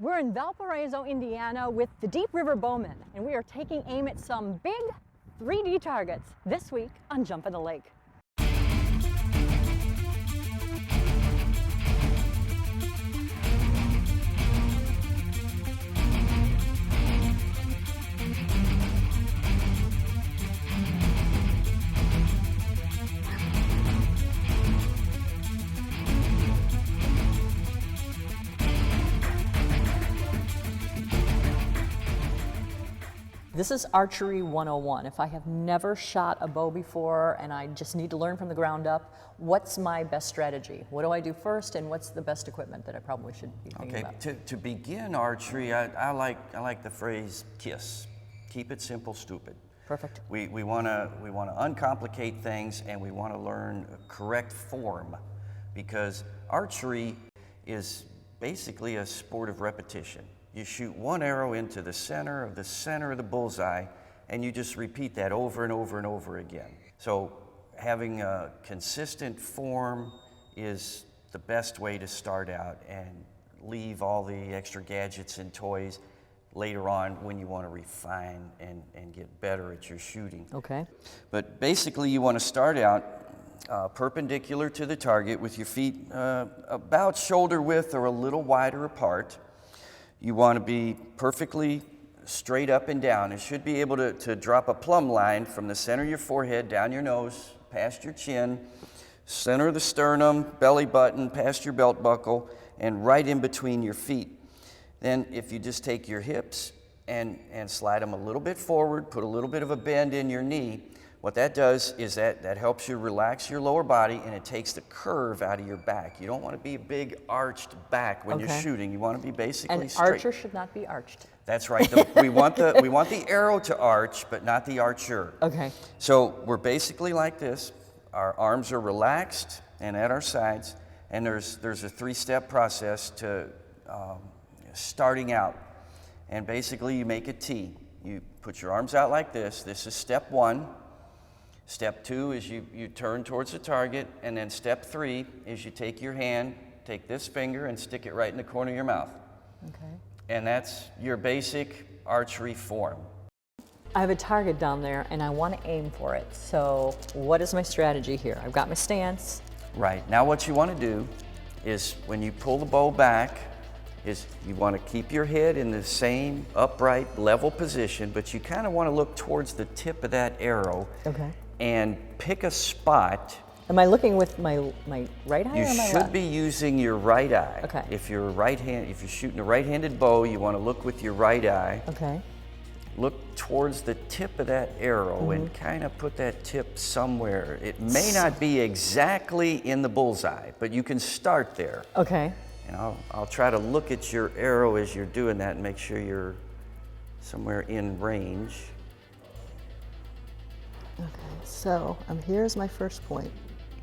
We're in Valparaiso, Indiana with the Deep River Bowmen, and we are taking aim at some big 3D targets this week on Jump in the Lake. This is Archery 101. If I have never shot a bow before and I just need to learn from the ground up, what's my best strategy? What do I do first, and what's the best equipment that I probably should be thinking about? To begin archery, I like the phrase KISS. Keep it simple, stupid. Perfect. We want to uncomplicate things, and we want to learn correct form, because archery is basically a sport of repetition. You shoot one arrow into the center of the bullseye, and you just repeat that over and over and over again. So having a consistent form is the best way to start out, and leave all the extra gadgets and toys later on when you want to refine and get better at your shooting. Okay. But basically you want to start out perpendicular to the target with your feet about shoulder width or a little wider apart. You want to be perfectly straight up and down. It should be able to drop a plumb line from the center of your forehead, down your nose, past your chin, center of the sternum, belly button, past your belt buckle, and right in between your feet. Then if you just take your hips and slide them a little bit forward, put a little bit of a bend in your knee, what that does is that helps you relax your lower body, and it takes the curve out of your back. You don't want to be a big arched back when you're shooting. You want to be basically straight. An archer should not be arched. That's right. We want the arrow to arch, but not the archer. Okay. So we're basically like this. Our arms are relaxed and at our sides, and there's a three-step process to starting out. And basically you make a T. You put your arms out like this. This is step one. Step two is you turn towards the target, and then step three is you take your hand, take this finger, and stick it right in the corner of your mouth. Okay. And that's your basic archery form. I have a target down there, and I want to aim for it. So what is my strategy here? I've got my stance. Right. Now what you want to do is when you pull the bow back, is you want to keep your head in the same upright, level position, but you kind of want to look towards the tip of that arrow. Okay. And pick a spot. Am I looking with my right eye or my left? You should be using your right eye. Okay. If you're shooting a right-handed bow, you want to look with your right eye. Okay. Look towards the tip of that arrow and kind of put that tip somewhere. It may not be exactly in the bullseye, but you can start there. Okay. And I'll try to look at your arrow as you're doing that and make sure you're somewhere in range. Okay, so here's my first point.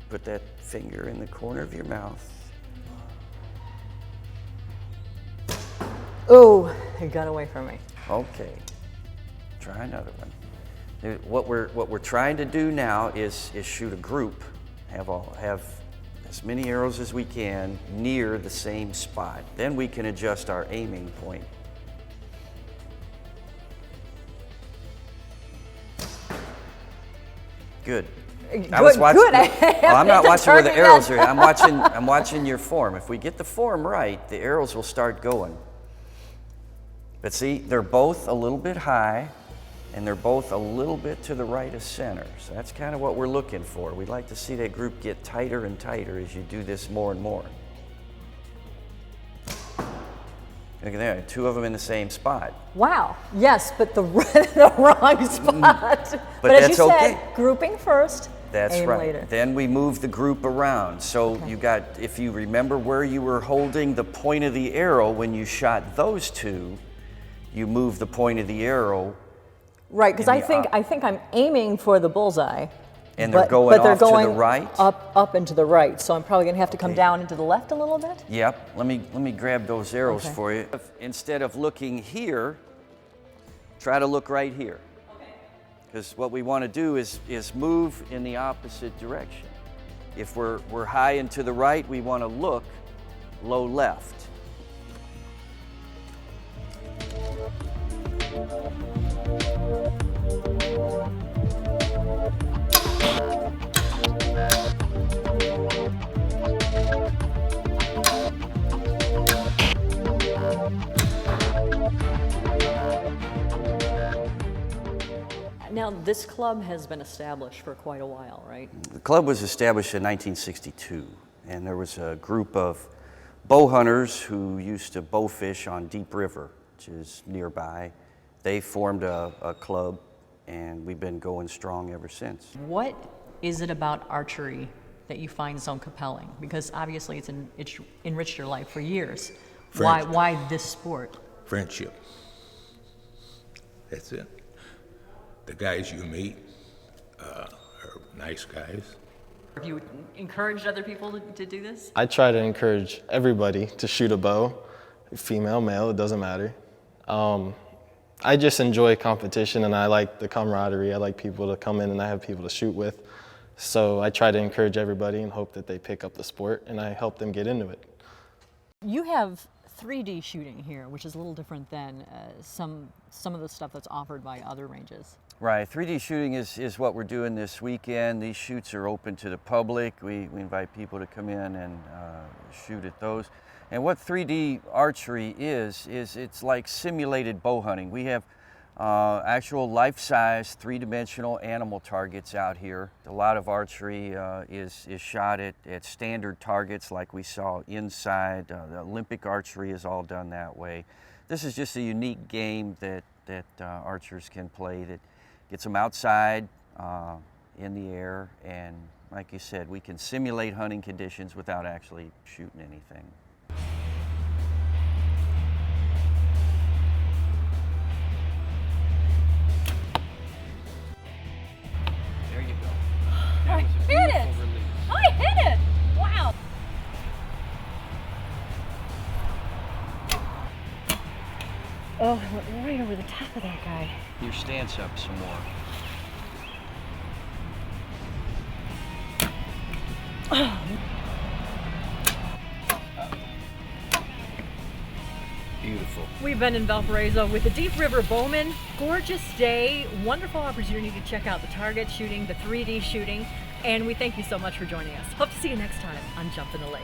Put that finger in the corner of your mouth. Oh, it got away from me. Okay, try another one. What we're trying to do now is shoot a group. Have as many arrows as we can near the same spot. Then we can adjust our aiming point. Good. I was watching. Good. Well, I'm not watching where the arrows are. I'm watching your form. If we get the form right, the arrows will start going. But see, they're both a little bit high, and they're both a little bit to the right of center. So that's kind of what we're looking for. We'd like to see that group get tighter and tighter as you do this more and more. Look at that, two of them in the same spot. Wow, yes, but the wrong spot. But as you said, grouping first, aim later. Then we move the group around. So you got, if you remember where you were holding the point of the arrow when you shot those two, you move the point of the arrow. Right, because I think I'm aiming for the bullseye. And they're going off to the right? Up and to the right. So I'm probably going to have to come down into the left a little bit? Yep. Let me grab those arrows for you. Instead of looking here, try to look right here. Because what we want to do is move in the opposite direction. If we're high and to the right, we want to look low left. Now, this club has been established for quite a while, right? The club was established in 1962, and there was a group of bow hunters who used to bow fish on Deep River, which is nearby. They formed a club, and we've been going strong ever since. What is it about archery that you find so compelling? Because obviously it's enriched your life for years. Why this sport? Friendship. That's it. The guys you meet are nice guys. Have you encouraged other people to do this? I try to encourage everybody to shoot a bow, female, male, it doesn't matter. I just enjoy competition, and I like the camaraderie. I like people to come in and I have people to shoot with. So I try to encourage everybody and hope that they pick up the sport, and I help them get into it. You have 3D shooting here, which is a little different than some of the stuff that's offered by other ranges. Right, 3D shooting is what we're doing this weekend. These shoots are open to the public. We invite people to come in and shoot at those. And what 3D archery is it's like simulated bow hunting. We have actual life-size, three-dimensional animal targets out here. A lot of archery is shot at standard targets like we saw inside. The Olympic archery is all done that way. This is just a unique game that archers can play that gets them outside in the air, and like you said, we can simulate hunting conditions without actually shooting anything. There you go. I hit it! I hit it! Wow! Oh, it went right over the top of that guy. Your stance up some more. Beautiful. We've been in Valparaiso with the Deep River Bowmen. Gorgeous day, wonderful opportunity to check out the target shooting, the 3D shooting, and we thank you so much for joining us. Hope to see you next time on Jump in the Lake.